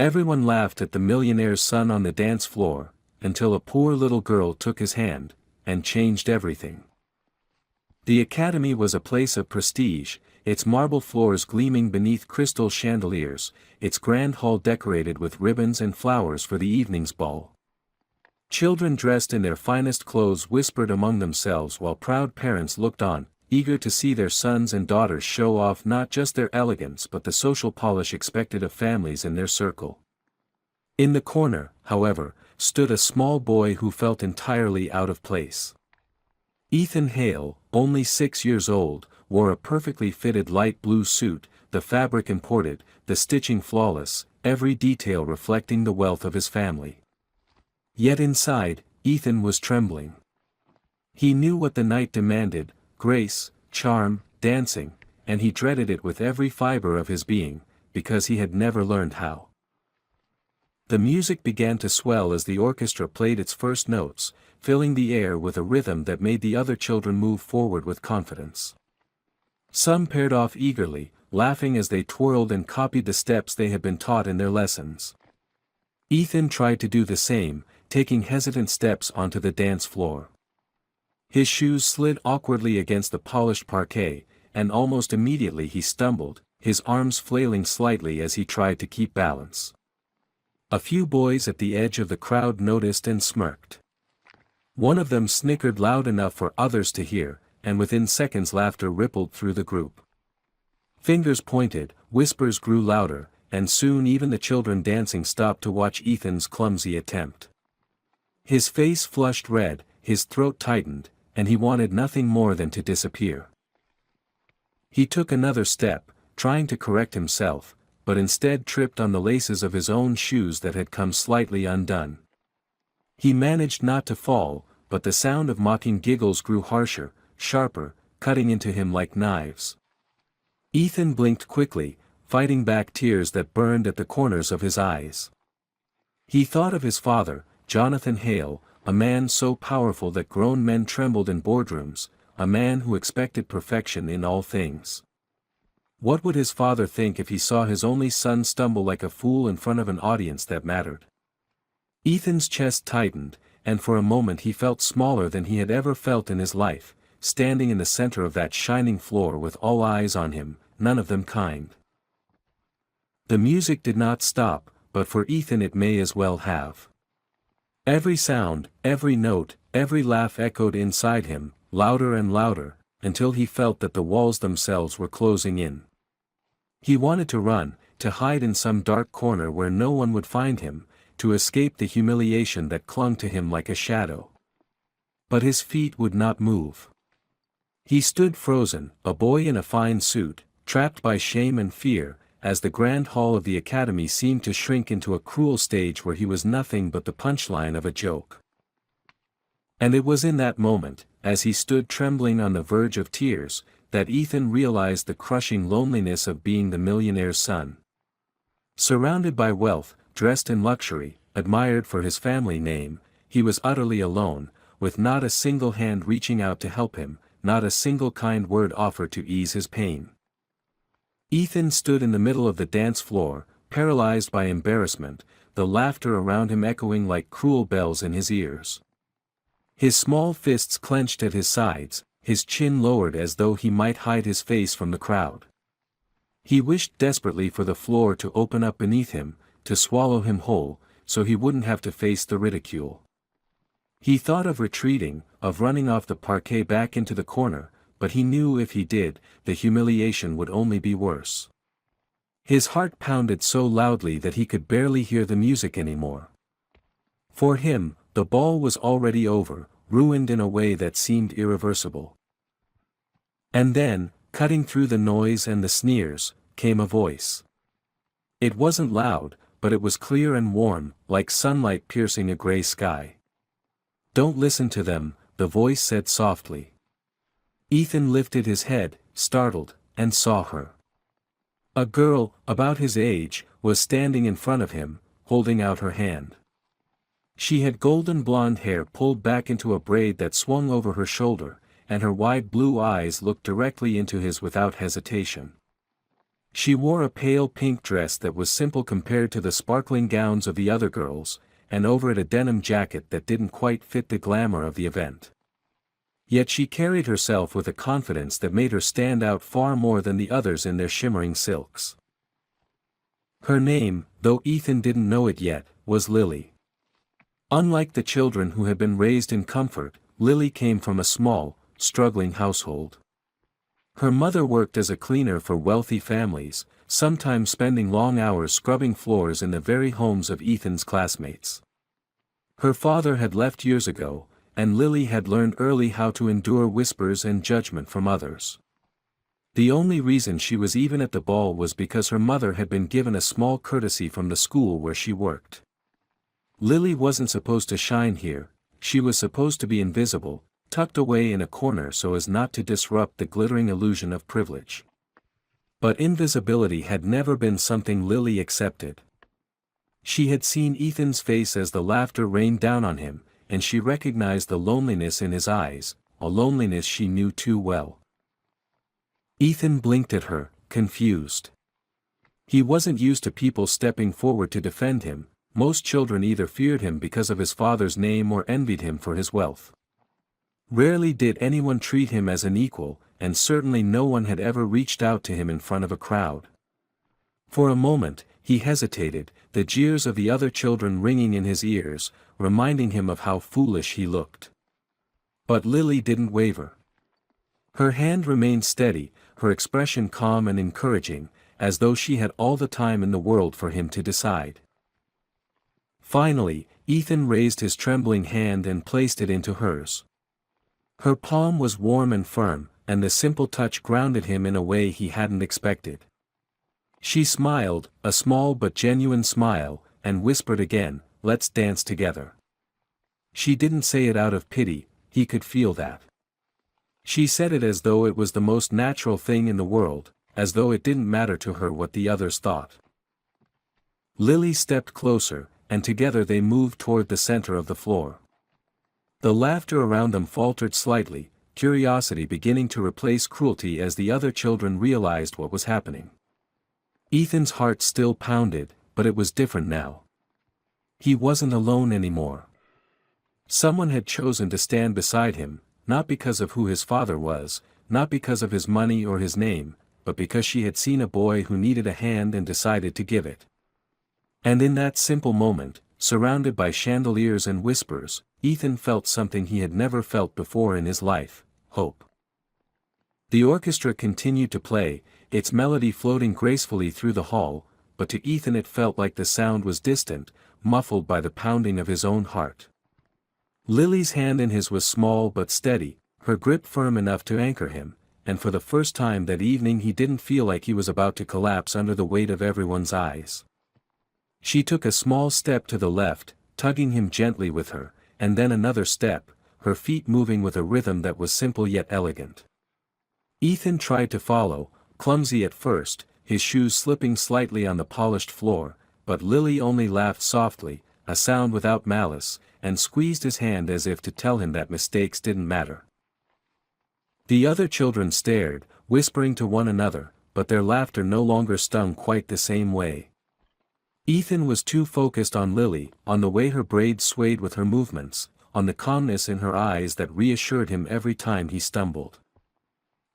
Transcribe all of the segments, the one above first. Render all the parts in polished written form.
Everyone laughed at the millionaire's son on the dance floor, until a poor little girl took his hand, and changed everything. The academy was a place of prestige, its marble floors gleaming beneath crystal chandeliers, its grand hall decorated with ribbons and flowers for the evening's ball. Children dressed in their finest clothes whispered among themselves while proud parents looked on, eager to see their sons and daughters show off not just their elegance but the social polish expected of families in their circle. In the corner, however, stood a small boy who felt entirely out of place. Ethan Hale, only 6 years old, wore a perfectly fitted light blue suit, the fabric imported, the stitching flawless, every detail reflecting the wealth of his family. Yet inside, Ethan was trembling. He knew what the night demanded: grace, charm, dancing, and he dreaded it with every fiber of his being, because he had never learned how. The music began to swell as the orchestra played its first notes, filling the air with a rhythm that made the other children move forward with confidence. Some paired off eagerly, laughing as they twirled and copied the steps they had been taught in their lessons. Ethan tried to do the same, taking hesitant steps onto the dance floor. His shoes slid awkwardly against the polished parquet, and almost immediately he stumbled, his arms flailing slightly as he tried to keep balance. A few boys at the edge of the crowd noticed and smirked. One of them snickered loud enough for others to hear, and within seconds laughter rippled through the group. Fingers pointed, whispers grew louder, and soon even the children dancing stopped to watch Ethan's clumsy attempt. His face flushed red, his throat tightened, and he wanted nothing more than to disappear. He took another step, trying to correct himself, but instead tripped on the laces of his own shoes that had come slightly undone. He managed not to fall, but the sound of mocking giggles grew harsher, sharper, cutting into him like knives. Ethan blinked quickly, fighting back tears that burned at the corners of his eyes. He thought of his father, Jonathan Hale, a man so powerful that grown men trembled in boardrooms, a man who expected perfection in all things. What would his father think if he saw his only son stumble like a fool in front of an audience that mattered? Ethan's chest tightened, and for a moment he felt smaller than he had ever felt in his life, standing in the center of that shining floor with all eyes on him, none of them kind. The music did not stop, but for Ethan it may as well have. Every sound, every note, every laugh echoed inside him, louder and louder, until he felt that the walls themselves were closing in. He wanted to run, to hide in some dark corner where no one would find him, to escape the humiliation that clung to him like a shadow. But his feet would not move. He stood frozen, a boy in a fine suit, trapped by shame and fear, as the grand hall of the academy seemed to shrink into a cruel stage where he was nothing but the punchline of a joke. And it was in that moment, as he stood trembling on the verge of tears, that Ethan realized the crushing loneliness of being the millionaire's son. Surrounded by wealth, dressed in luxury, admired for his family name, he was utterly alone, with not a single hand reaching out to help him, not a single kind word offered to ease his pain. Ethan stood in the middle of the dance floor, paralyzed by embarrassment, the laughter around him echoing like cruel bells in his ears. His small fists clenched at his sides, his chin lowered as though he might hide his face from the crowd. He wished desperately for the floor to open up beneath him, to swallow him whole, so he wouldn't have to face the ridicule. He thought of retreating, of running off the parquet back into the corner, but he knew if he did, the humiliation would only be worse. His heart pounded so loudly that he could barely hear the music anymore. For him, the ball was already over, ruined in a way that seemed irreversible. And then, cutting through the noise and the sneers, came a voice. It wasn't loud, but it was clear and warm, like sunlight piercing a gray sky. "Don't listen to them," the voice said softly. Ethan lifted his head, startled, and saw her. A girl, about his age, was standing in front of him, holding out her hand. She had golden blonde hair pulled back into a braid that swung over her shoulder, and her wide blue eyes looked directly into his without hesitation. She wore a pale pink dress that was simple compared to the sparkling gowns of the other girls, and over it a denim jacket that didn't quite fit the glamour of the event. Yet she carried herself with a confidence that made her stand out far more than the others in their shimmering silks. Her name, though Ethan didn't know it yet, was Lily. Unlike the children who had been raised in comfort, Lily came from a small, struggling household. Her mother worked as a cleaner for wealthy families, sometimes spending long hours scrubbing floors in the very homes of Ethan's classmates. Her father had left years ago, and Lily had learned early how to endure whispers and judgment from others. The only reason she was even at the ball was because her mother had been given a small courtesy from the school where she worked. Lily wasn't supposed to shine here, she was supposed to be invisible, tucked away in a corner so as not to disrupt the glittering illusion of privilege. But invisibility had never been something Lily accepted. She had seen Ethan's face as the laughter rained down on him, and she recognized the loneliness in his eyes, a loneliness she knew too well. Ethan blinked at her, confused. He wasn't used to people stepping forward to defend him. Most children either feared him because of his father's name or envied him for his wealth. Rarely did anyone treat him as an equal, and certainly no one had ever reached out to him in front of a crowd. For a moment, he hesitated, the jeers of the other children ringing in his ears, reminding him of how foolish he looked. But Lily didn't waver. Her hand remained steady, her expression calm and encouraging, as though she had all the time in the world for him to decide. Finally, Ethan raised his trembling hand and placed it into hers. Her palm was warm and firm, and the simple touch grounded him in a way he hadn't expected. She smiled, a small but genuine smile, and whispered again, "Let's dance together." She didn't say it out of pity, he could feel that. She said it as though it was the most natural thing in the world, as though it didn't matter to her what the others thought. Lily stepped closer, and together they moved toward the center of the floor. The laughter around them faltered slightly, curiosity beginning to replace cruelty as the other children realized what was happening. Ethan's heart still pounded, but it was different now. He wasn't alone anymore. Someone had chosen to stand beside him, not because of who his father was, not because of his money or his name, but because she had seen a boy who needed a hand and decided to give it. And in that simple moment, surrounded by chandeliers and whispers, Ethan felt something he had never felt before in his life: hope. The orchestra continued to play, its melody floating gracefully through the hall, but to Ethan it felt like the sound was distant, muffled by the pounding of his own heart. Lily's hand in his was small but steady, her grip firm enough to anchor him, and for the first time that evening he didn't feel like he was about to collapse under the weight of everyone's eyes. She took a small step to the left, tugging him gently with her, and then another step, her feet moving with a rhythm that was simple yet elegant. Ethan tried to follow, clumsy at first, his shoes slipping slightly on the polished floor, but Lily only laughed softly, a sound without malice, and squeezed his hand as if to tell him that mistakes didn't matter. The other children stared, whispering to one another, but their laughter no longer stung quite the same way. Ethan was too focused on Lily, on the way her braids swayed with her movements, on the calmness in her eyes that reassured him every time he stumbled.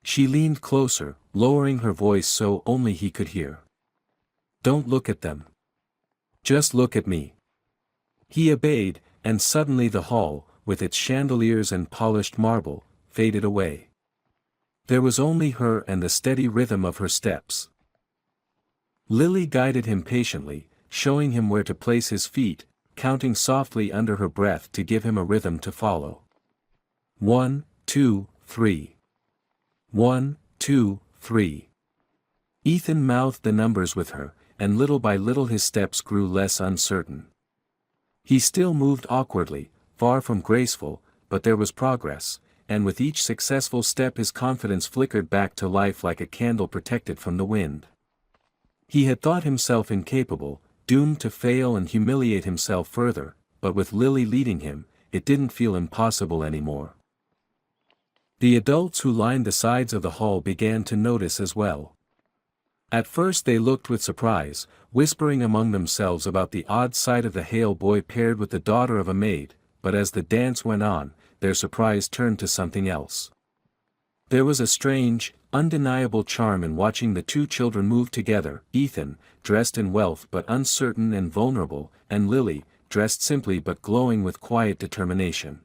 She leaned closer, lowering her voice so only he could hear. "Don't look at them. Just look at me." He obeyed, and suddenly the hall, with its chandeliers and polished marble, faded away. There was only her and the steady rhythm of her steps. Lily guided him patiently, showing him where to place his feet, counting softly under her breath to give him a rhythm to follow. 1, 2, 3. 1, 2, 3. Ethan mouthed the numbers with her, and little by little his steps grew less uncertain. He still moved awkwardly, far from graceful, but there was progress, and with each successful step his confidence flickered back to life like a candle protected from the wind. He had thought himself incapable, doomed to fail and humiliate himself further, but with Lily leading him, it didn't feel impossible anymore. The adults who lined the sides of the hall began to notice as well. At first they looked with surprise, whispering among themselves about the odd sight of the Hale boy paired with the daughter of a maid, but as the dance went on, their surprise turned to something else. There was a strange, undeniable charm in watching the two children move together, Ethan, dressed in wealth but uncertain and vulnerable, and Lily, dressed simply but glowing with quiet determination.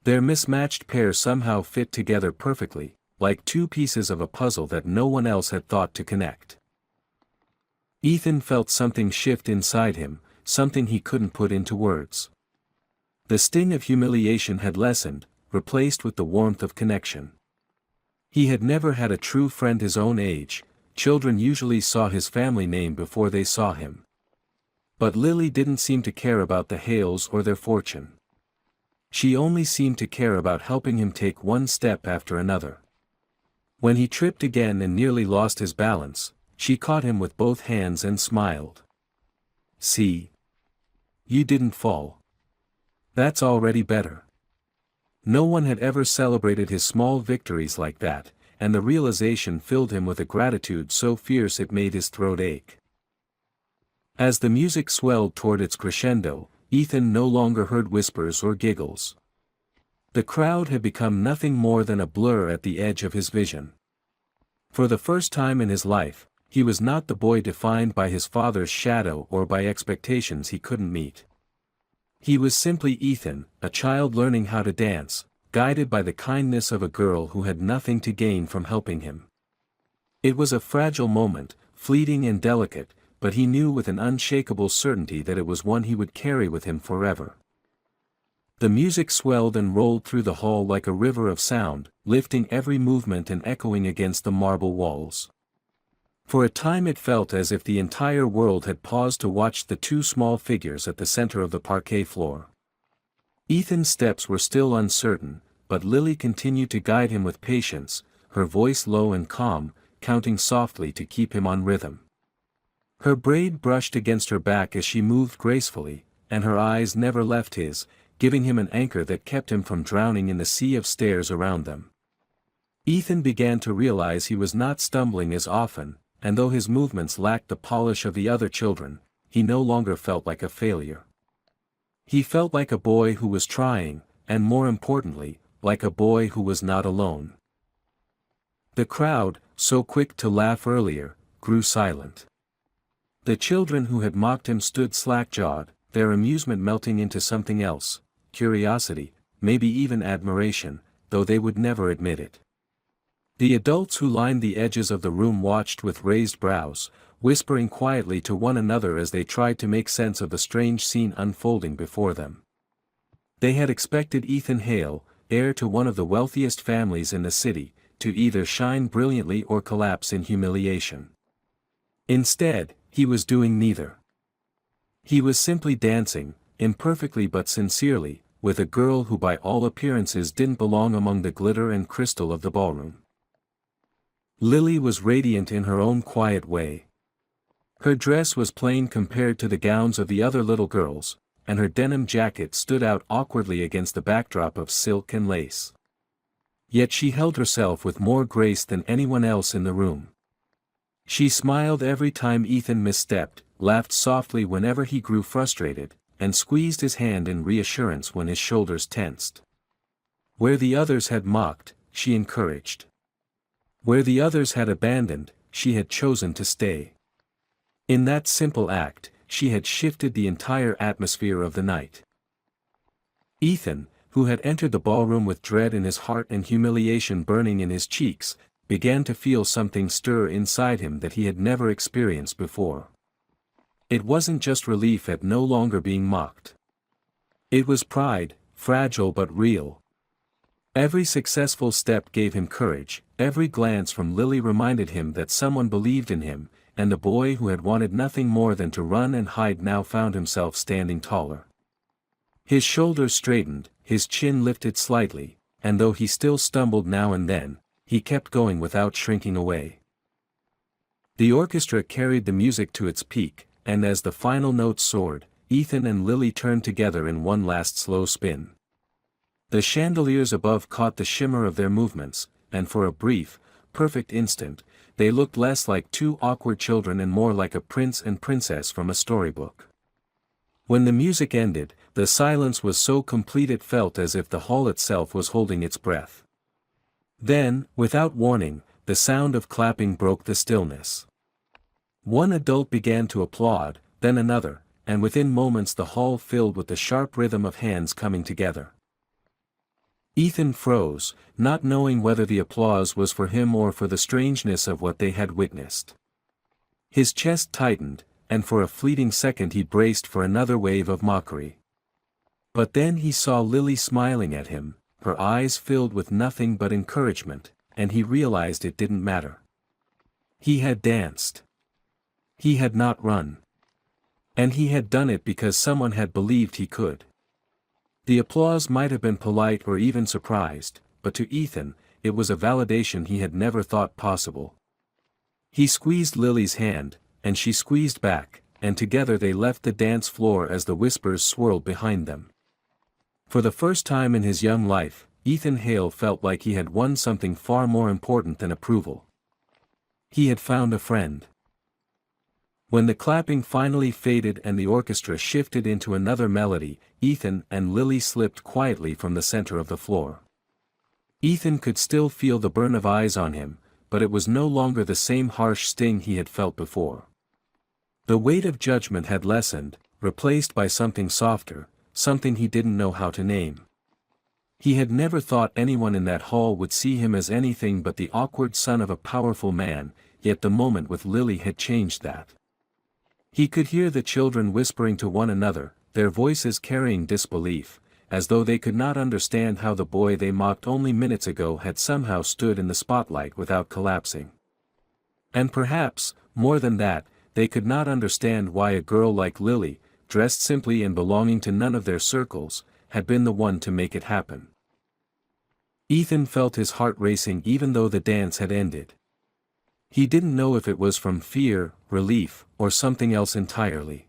Their mismatched pair somehow fit together perfectly, like two pieces of a puzzle that no one else had thought to connect. Ethan felt something shift inside him, something he couldn't put into words. The sting of humiliation had lessened, replaced with the warmth of connection. He had never had a true friend his own age. Children usually saw his family name before they saw him. But Lily didn't seem to care about the Hales or their fortune. She only seemed to care about helping him take one step after another. When he tripped again and nearly lost his balance, she caught him with both hands and smiled. "See? You didn't fall. That's already better." No one had ever celebrated his small victories like that, and the realization filled him with a gratitude so fierce it made his throat ache. As the music swelled toward its crescendo, Ethan no longer heard whispers or giggles. The crowd had become nothing more than a blur at the edge of his vision. For the first time in his life, he was not the boy defined by his father's shadow or by expectations he couldn't meet. He was simply Ethan, a child learning how to dance, guided by the kindness of a girl who had nothing to gain from helping him. It was a fragile moment, fleeting and delicate, but he knew with an unshakable certainty that it was one he would carry with him forever. The music swelled and rolled through the hall like a river of sound, lifting every movement and echoing against the marble walls. For a time it felt as if the entire world had paused to watch the two small figures at the center of the parquet floor. Ethan's steps were still uncertain, but Lily continued to guide him with patience, her voice low and calm, counting softly to keep him on rhythm. Her braid brushed against her back as she moved gracefully, and her eyes never left his, giving him an anchor that kept him from drowning in the sea of stares around them. Ethan began to realize he was not stumbling as often, and though his movements lacked the polish of the other children, he no longer felt like a failure. He felt like a boy who was trying, and more importantly, like a boy who was not alone. The crowd, so quick to laugh earlier, grew silent. The children who had mocked him stood slack-jawed, their amusement melting into something else, curiosity, maybe even admiration, though they would never admit it. The adults who lined the edges of the room watched with raised brows, whispering quietly to one another as they tried to make sense of the strange scene unfolding before them. They had expected Ethan Hale, heir to one of the wealthiest families in the city, to either shine brilliantly or collapse in humiliation. Instead, he was doing neither. He was simply dancing, imperfectly but sincerely, with a girl who by all appearances didn't belong among the glitter and crystal of the ballroom. Lily was radiant in her own quiet way. Her dress was plain compared to the gowns of the other little girls, and her denim jacket stood out awkwardly against the backdrop of silk and lace. Yet she held herself with more grace than anyone else in the room. She smiled every time Ethan misstepped, laughed softly whenever he grew frustrated, and squeezed his hand in reassurance when his shoulders tensed. Where the others had mocked, she encouraged. Where the others had abandoned, she had chosen to stay. In that simple act, she had shifted the entire atmosphere of the night. Ethan, who had entered the ballroom with dread in his heart and humiliation burning in his cheeks, began to feel something stir inside him that he had never experienced before. It wasn't just relief at no longer being mocked. It was pride, fragile but real. Every successful step gave him courage, every glance from Lily reminded him that someone believed in him, and the boy who had wanted nothing more than to run and hide now found himself standing taller. His shoulders straightened, his chin lifted slightly, and though he still stumbled now and then, he kept going without shrinking away. The orchestra carried the music to its peak, and as the final notes soared, Ethan and Lily turned together in one last slow spin. The chandeliers above caught the shimmer of their movements, and for a brief, perfect instant, they looked less like two awkward children and more like a prince and princess from a storybook. When the music ended, the silence was so complete it felt as if the hall itself was holding its breath. Then, without warning, the sound of clapping broke the stillness. One adult began to applaud, then another, and within moments the hall filled with the sharp rhythm of hands coming together. Ethan froze, not knowing whether the applause was for him or for the strangeness of what they had witnessed. His chest tightened, and for a fleeting second he braced for another wave of mockery. But then he saw Lily smiling at him, her eyes filled with nothing but encouragement, and he realized it didn't matter. He had danced. He had not run. And he had done it because someone had believed he could. The applause might have been polite or even surprised, but to Ethan, it was a validation he had never thought possible. He squeezed Lily's hand, and she squeezed back, and together they left the dance floor as the whispers swirled behind them. For the first time in his young life, Ethan Hale felt like he had won something far more important than approval. He had found a friend. When the clapping finally faded and the orchestra shifted into another melody, Ethan and Lily slipped quietly from the center of the floor. Ethan could still feel the burn of eyes on him, but it was no longer the same harsh sting he had felt before. The weight of judgment had lessened, replaced by something softer, something he didn't know how to name. He had never thought anyone in that hall would see him as anything but the awkward son of a powerful man, yet the moment with Lily had changed that. He could hear the children whispering to one another, their voices carrying disbelief, as though they could not understand how the boy they mocked only minutes ago had somehow stood in the spotlight without collapsing. And perhaps, more than that, they could not understand why a girl like Lily, dressed simply and belonging to none of their circles, had been the one to make it happen. Ethan felt his heart racing even though the dance had ended. He didn't know if it was from fear, relief, or something else entirely.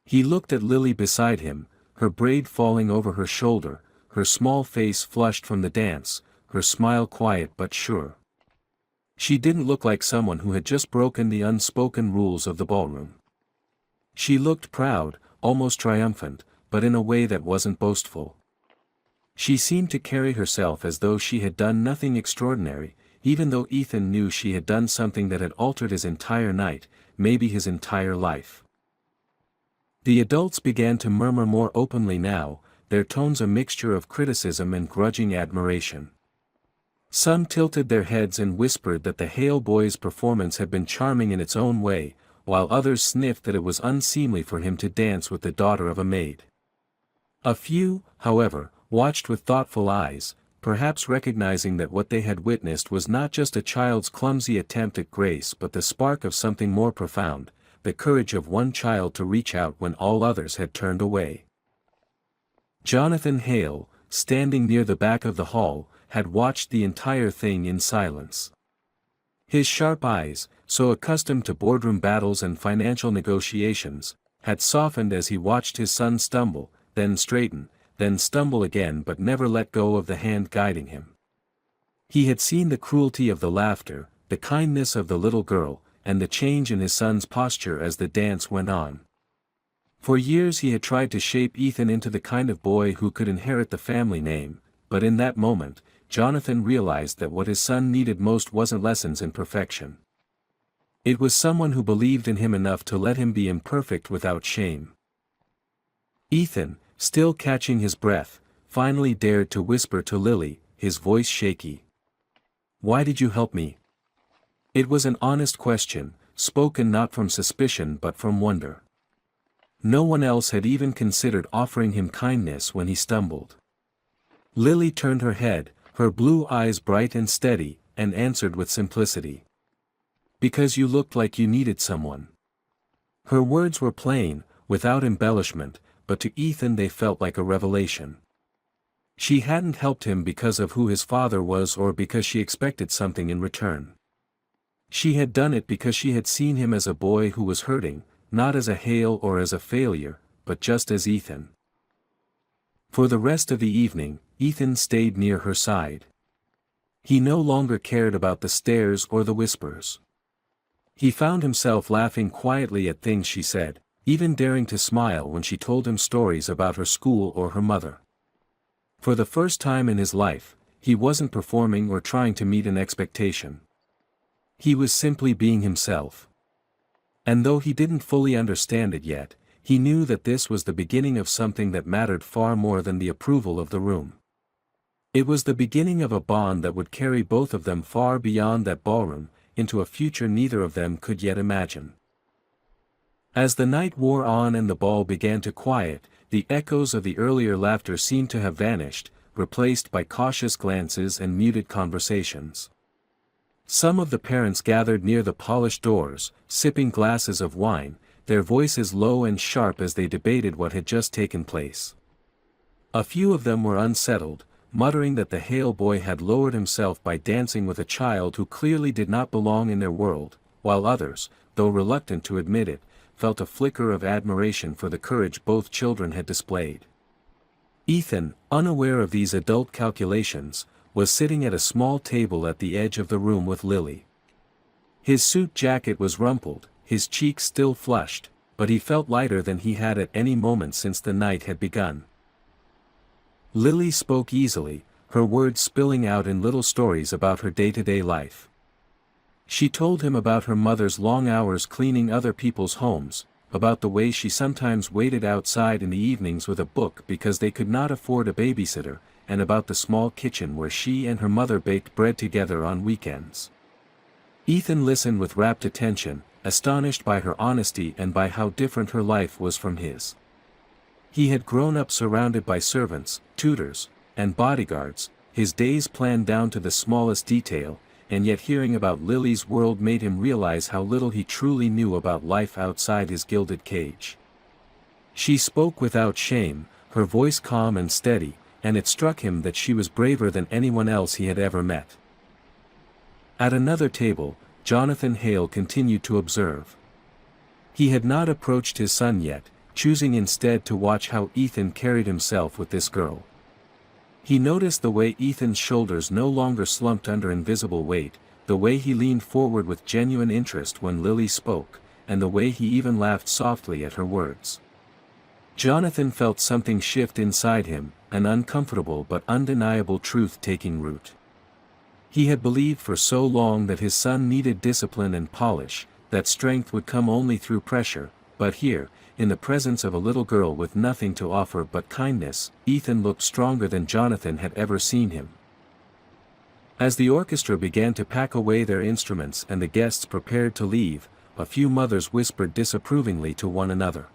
He looked at Lily beside him, her braid falling over her shoulder, her small face flushed from the dance, her smile quiet but sure. She didn't look like someone who had just broken the unspoken rules of the ballroom. She looked proud, almost triumphant, but in a way that wasn't boastful. She seemed to carry herself as though she had done nothing extraordinary, even though Ethan knew she had done something that had altered his entire night, maybe his entire life. The adults began to murmur more openly now, their tones a mixture of criticism and grudging admiration. Some tilted their heads and whispered that the Hale boy's performance had been charming in its own way, while others sniffed that it was unseemly for him to dance with the daughter of a maid. A few, however, watched with thoughtful eyes, perhaps recognizing that what they had witnessed was not just a child's clumsy attempt at grace but the spark of something more profound, the courage of one child to reach out when all others had turned away. Jonathan Hale, standing near the back of the hall, had watched the entire thing in silence. His sharp eyes, so accustomed to boardroom battles and financial negotiations, had softened as he watched his son stumble, then straighten, then stumble again but never let go of the hand guiding him. He had seen the cruelty of the laughter, the kindness of the little girl, and the change in his son's posture as the dance went on. For years he had tried to shape Ethan into the kind of boy who could inherit the family name, but in that moment, Jonathan realized that what his son needed most wasn't lessons in perfection. It was someone who believed in him enough to let him be imperfect without shame. Ethan, still catching his breath, finally dared to whisper to Lily, his voice shaky. "Why did you help me?" It was an honest question, spoken not from suspicion but from wonder. No one else had even considered offering him kindness when he stumbled. Lily turned her head, her blue eyes bright and steady, and answered with simplicity. "Because you looked like you needed someone." Her words were plain, without embellishment, but to Ethan they felt like a revelation. She hadn't helped him because of who his father was or because she expected something in return. She had done it because she had seen him as a boy who was hurting, not as a Hale or as a failure, but just as Ethan. For the rest of the evening, Ethan stayed near her side. He no longer cared about the stares or the whispers. He found himself laughing quietly at things she said, even daring to smile when she told him stories about her school or her mother. For the first time in his life, he wasn't performing or trying to meet an expectation. He was simply being himself. And though he didn't fully understand it yet, he knew that this was the beginning of something that mattered far more than the approval of the room. It was the beginning of a bond that would carry both of them far beyond that ballroom, into a future neither of them could yet imagine. As the night wore on and the ball began to quiet, the echoes of the earlier laughter seemed to have vanished, replaced by cautious glances and muted conversations. Some of the parents gathered near the polished doors, sipping glasses of wine, their voices low and sharp as they debated what had just taken place. A few of them were unsettled, muttering that the Hale boy had lowered himself by dancing with a child who clearly did not belong in their world, while others, though reluctant to admit it, felt a flicker of admiration for the courage both children had displayed. Ethan, unaware of these adult calculations, was sitting at a small table at the edge of the room with Lily. His suit jacket was rumpled, his cheeks still flushed, but he felt lighter than he had at any moment since the night had begun. Lily spoke easily, her words spilling out in little stories about her day-to-day life. She told him about her mother's long hours cleaning other people's homes, about the way she sometimes waited outside in the evenings with a book because they could not afford a babysitter, and about the small kitchen where she and her mother baked bread together on weekends. Ethan listened with rapt attention, astonished by her honesty and by how different her life was from his. He had grown up surrounded by servants, tutors, and bodyguards, his days planned down to the smallest detail, and yet hearing about Lily's world made him realize how little he truly knew about life outside his gilded cage. She spoke without shame, her voice calm and steady, and it struck him that she was braver than anyone else he had ever met. At another table, Jonathan Hale continued to observe. He had not approached his son yet, choosing instead to watch how Ethan carried himself with this girl. He noticed the way Ethan's shoulders no longer slumped under invisible weight, the way he leaned forward with genuine interest when Lily spoke, and the way he even laughed softly at her words. Jonathan felt something shift inside him, an uncomfortable but undeniable truth taking root. He had believed for so long that his son needed discipline and polish, that strength would come only through pressure, but here, in the presence of a little girl with nothing to offer but kindness, Ethan looked stronger than Jonathan had ever seen him. As the orchestra began to pack away their instruments and the guests prepared to leave, a few mothers whispered disapprovingly to one another.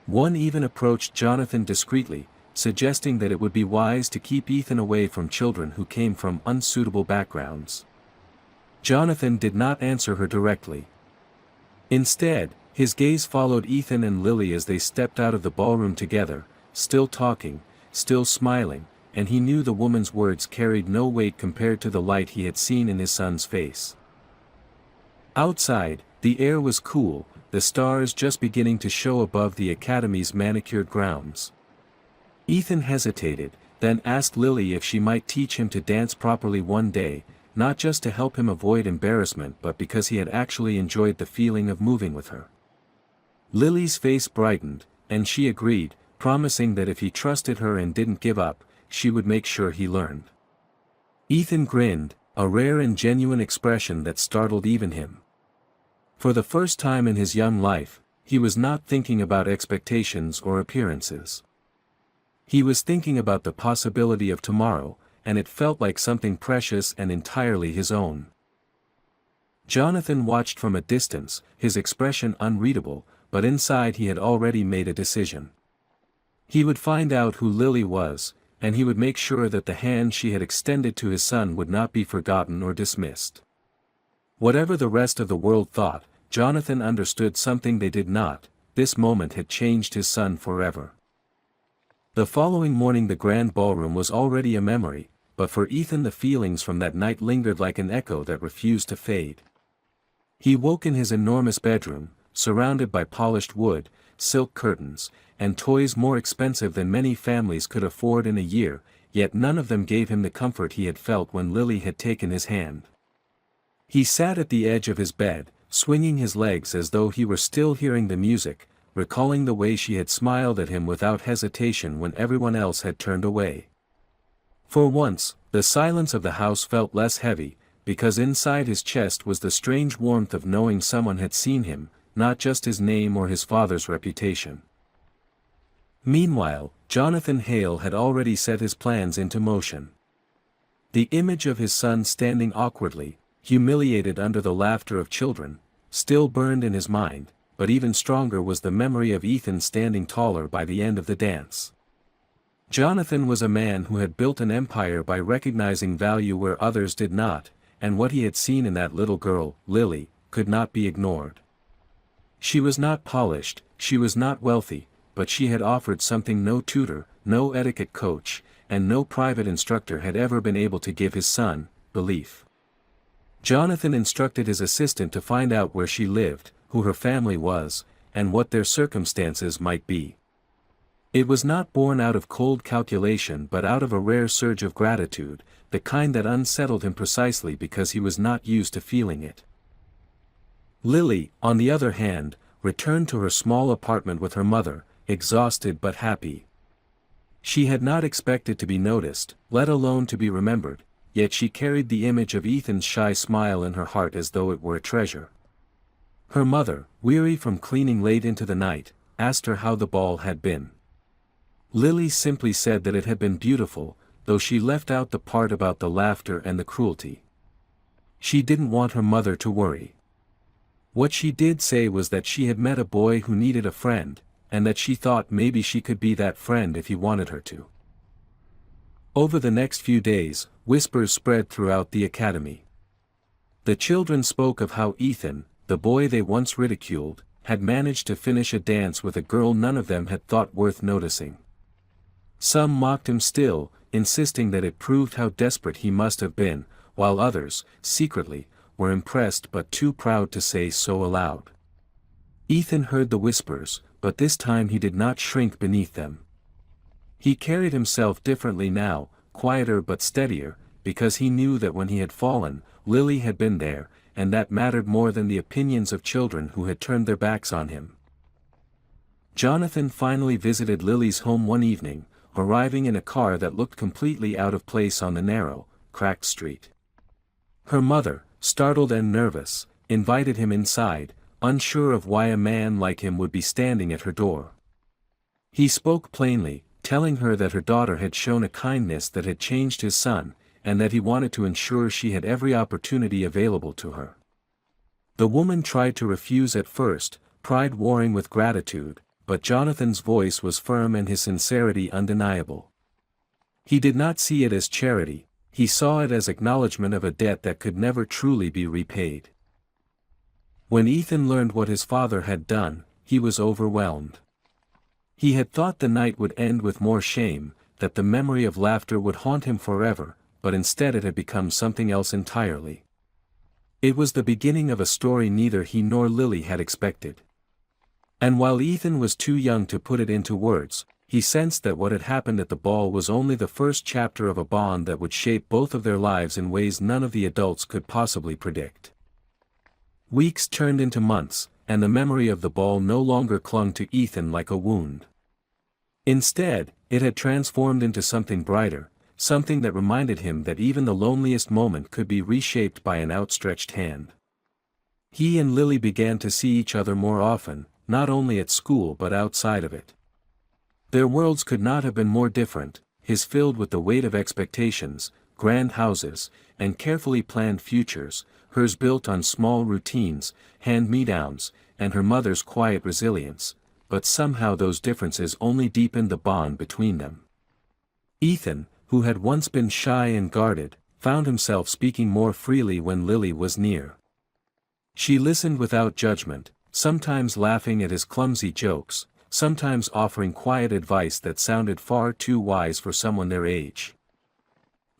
One even approached Jonathan discreetly, suggesting that it would be wise to keep Ethan away from children who came from unsuitable backgrounds. Jonathan did not answer her directly. Instead, his gaze followed Ethan and Lily as they stepped out of the ballroom together, still talking, still smiling, and he knew the woman's words carried no weight compared to the light he had seen in his son's face. Outside, the air was cool, the stars just beginning to show above the academy's manicured grounds. Ethan hesitated, then asked Lily if she might teach him to dance properly one day, not just to help him avoid embarrassment but because he had actually enjoyed the feeling of moving with her. Lily's face brightened, and she agreed, promising that if he trusted her and didn't give up, she would make sure he learned. Ethan grinned, a rare and genuine expression that startled even him. For the first time in his young life, he was not thinking about expectations or appearances. He was thinking about the possibility of tomorrow, and it felt like something precious and entirely his own. Jonathan watched from a distance, his expression unreadable, but inside he had already made a decision. He would find out who Lily was, and he would make sure that the hand she had extended to his son would not be forgotten or dismissed. Whatever the rest of the world thought, Jonathan understood something they did not: this moment had changed his son forever. The following morning the grand ballroom was already a memory, but for Ethan the feelings from that night lingered like an echo that refused to fade. He woke in his enormous bedroom, surrounded by polished wood, silk curtains, and toys more expensive than many families could afford in a year, yet none of them gave him the comfort he had felt when Lily had taken his hand. He sat at the edge of his bed, swinging his legs as though he were still hearing the music, recalling the way she had smiled at him without hesitation when everyone else had turned away. For once, the silence of the house felt less heavy, because inside his chest was the strange warmth of knowing someone had seen him, not just his name or his father's reputation. Meanwhile, Jonathan Hale had already set his plans into motion. The image of his son standing awkwardly, humiliated under the laughter of children, still burned in his mind, but even stronger was the memory of Ethan standing taller by the end of the dance. Jonathan was a man who had built an empire by recognizing value where others did not, and what he had seen in that little girl, Lily, could not be ignored. She was not polished, she was not wealthy, but she had offered something no tutor, no etiquette coach, and no private instructor had ever been able to give his son: belief. Jonathan instructed his assistant to find out where she lived, who her family was, and what their circumstances might be. It was not born out of cold calculation but out of a rare surge of gratitude, the kind that unsettled him precisely because he was not used to feeling it. Lily, on the other hand, returned to her small apartment with her mother, exhausted but happy. She had not expected to be noticed, let alone to be remembered, yet she carried the image of Ethan's shy smile in her heart as though it were a treasure. Her mother, weary from cleaning late into the night, asked her how the ball had been. Lily simply said that it had been beautiful, though she left out the part about the laughter and the cruelty. She didn't want her mother to worry. What she did say was that she had met a boy who needed a friend, and that she thought maybe she could be that friend if he wanted her to. Over the next few days, whispers spread throughout the academy. The children spoke of how Ethan, the boy they once ridiculed, had managed to finish a dance with a girl none of them had thought worth noticing. Some mocked him still, insisting that it proved how desperate he must have been, while others, secretly, were impressed but too proud to say so aloud. Ethan heard the whispers, but this time he did not shrink beneath them. He carried himself differently now, quieter but steadier, because he knew that when he had fallen, Lily had been there, and that mattered more than the opinions of children who had turned their backs on him. Jonathan finally visited Lily's home one evening, arriving in a car that looked completely out of place on the narrow, cracked street. Her mother, startled and nervous, invited him inside, unsure of why a man like him would be standing at her door. He spoke plainly, telling her that her daughter had shown a kindness that had changed his son, and that he wanted to ensure she had every opportunity available to her. The woman tried to refuse at first, pride warring with gratitude, but Jonathan's voice was firm and his sincerity undeniable. He did not see it as charity, he saw it as acknowledgement of a debt that could never truly be repaid. When Ethan learned what his father had done, he was overwhelmed. He had thought the night would end with more shame, that the memory of laughter would haunt him forever, but instead it had become something else entirely. It was the beginning of a story neither he nor Lily had expected. And while Ethan was too young to put it into words, he sensed that what had happened at the ball was only the first chapter of a bond that would shape both of their lives in ways none of the adults could possibly predict. Weeks turned into months, and the memory of the ball no longer clung to Ethan like a wound. Instead, it had transformed into something brighter, something that reminded him that even the loneliest moment could be reshaped by an outstretched hand. He and Lily began to see each other more often, not only at school but outside of it. Their worlds could not have been more different, his filled with the weight of expectations, grand houses, and carefully planned futures, hers built on small routines, hand-me-downs, and her mother's quiet resilience, but somehow those differences only deepened the bond between them. Ethan, who had once been shy and guarded, found himself speaking more freely when Lily was near. She listened without judgment, sometimes laughing at his clumsy jokes, sometimes offering quiet advice that sounded far too wise for someone their age.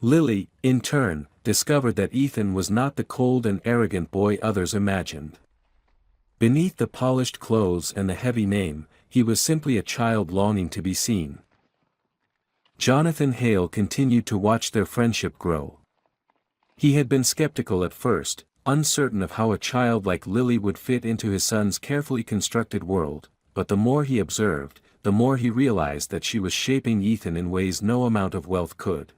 Lily, in turn, discovered that Ethan was not the cold and arrogant boy others imagined. Beneath the polished clothes and the heavy name, he was simply a child longing to be seen. Jonathan Hale continued to watch their friendship grow. He had been skeptical at first, uncertain of how a child like Lily would fit into his son's carefully constructed world, but the more he observed, the more he realized that she was shaping Ethan in ways no amount of wealth could.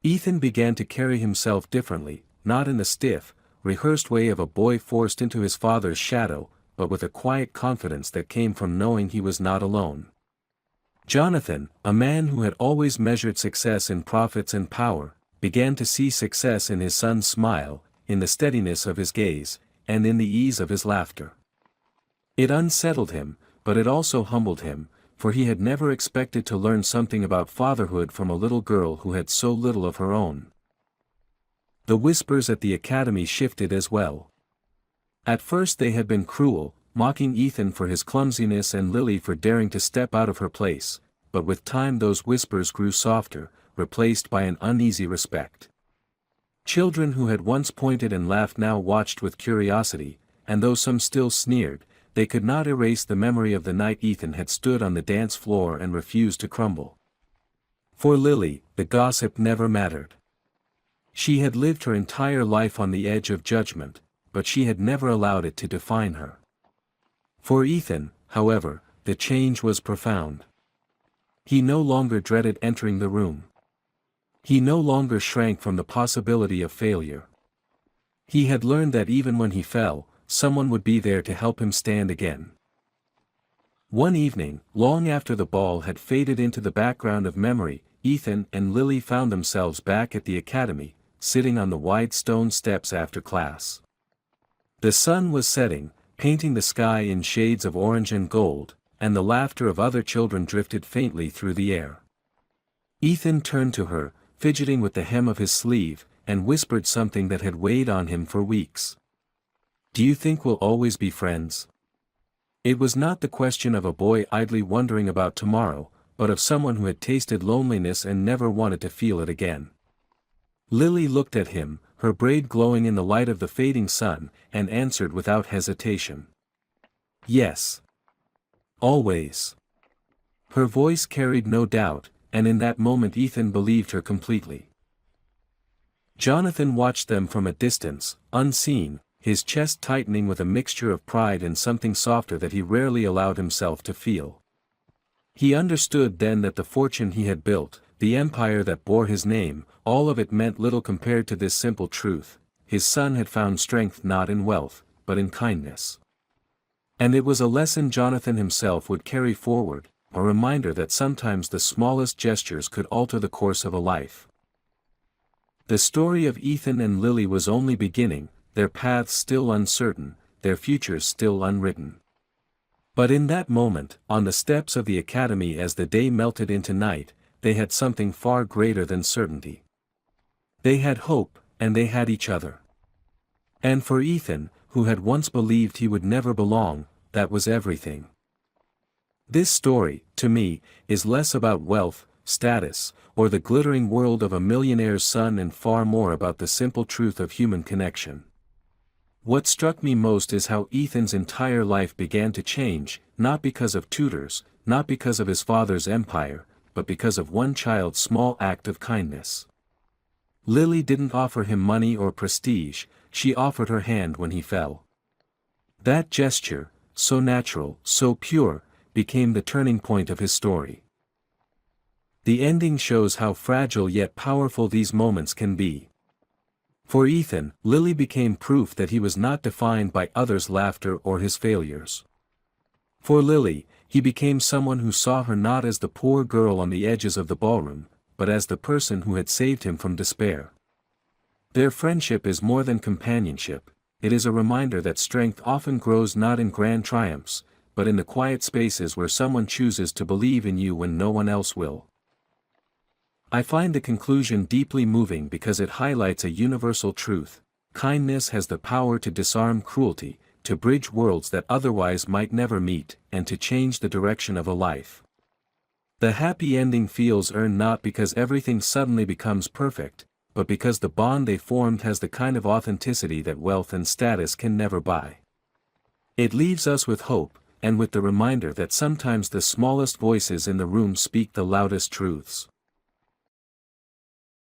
Ethan began to carry himself differently, not in the stiff, rehearsed way of a boy forced into his father's shadow, but with a quiet confidence that came from knowing he was not alone. Jonathan, a man who had always measured success in profits and power, began to see success in his son's smile, in the steadiness of his gaze, and in the ease of his laughter. It unsettled him, but it also humbled him, for he had never expected to learn something about fatherhood from a little girl who had so little of her own. The whispers at the academy shifted as well. At first they had been cruel, mocking Ethan for his clumsiness and Lily for daring to step out of her place, but with time those whispers grew softer, replaced by an uneasy respect. Children who had once pointed and laughed now watched with curiosity, and though some still sneered, they could not erase the memory of the night Ethan had stood on the dance floor and refused to crumble. For Lily, the gossip never mattered. She had lived her entire life on the edge of judgment, but she had never allowed it to define her. For Ethan, however, the change was profound. He no longer dreaded entering the room. He no longer shrank from the possibility of failure. He had learned that even when he fell, someone would be there to help him stand again. One evening, long after the ball had faded into the background of memory, Ethan and Lily found themselves back at the academy, sitting on the wide stone steps after class. The sun was setting, painting the sky in shades of orange and gold, and the laughter of other children drifted faintly through the air. Ethan turned to her, fidgeting with the hem of his sleeve, and whispered something that had weighed on him for weeks. "Do you think we'll always be friends?" It was not the question of a boy idly wondering about tomorrow, but of someone who had tasted loneliness and never wanted to feel it again. Lily looked at him, her braid glowing in the light of the fading sun, and answered without hesitation. "Yes. Always." Her voice carried no doubt, and in that moment Ethan believed her completely. Jonathan watched them from a distance, unseen, his chest tightening with a mixture of pride and something softer that he rarely allowed himself to feel. He understood then that the fortune he had built, the empire that bore his name, all of it meant little compared to this simple truth: his son had found strength not in wealth, but in kindness. And it was a lesson Jonathan himself would carry forward, a reminder that sometimes the smallest gestures could alter the course of a life. The story of Ethan and Lily was only beginning, their paths still uncertain, their futures still unwritten. But in that moment, on the steps of the academy as the day melted into night, they had something far greater than certainty. They had hope, and they had each other. And for Ethan, who had once believed he would never belong, that was everything. This story, to me, is less about wealth, status, or the glittering world of a millionaire's son and far more about the simple truth of human connection. What struck me most is how Ethan's entire life began to change, not because of tutors, not because of his father's empire, but because of one child's small act of kindness. Lily didn't offer him money or prestige, she offered her hand when he fell. That gesture, so natural, so pure, became the turning point of his story. The ending shows how fragile yet powerful these moments can be. For Ethan, Lily became proof that he was not defined by others' laughter or his failures. For Lily, he became someone who saw her not as the poor girl on the edges of the ballroom, but as the person who had saved him from despair. Their friendship is more than companionship, it is a reminder that strength often grows not in grand triumphs, but in the quiet spaces where someone chooses to believe in you when no one else will. I find the conclusion deeply moving because it highlights a universal truth: kindness has the power to disarm cruelty, to bridge worlds that otherwise might never meet, and to change the direction of a life. The happy ending feels earned not because everything suddenly becomes perfect, but because the bond they formed has the kind of authenticity that wealth and status can never buy. It leaves us with hope, and with the reminder that sometimes the smallest voices in the room speak the loudest truths.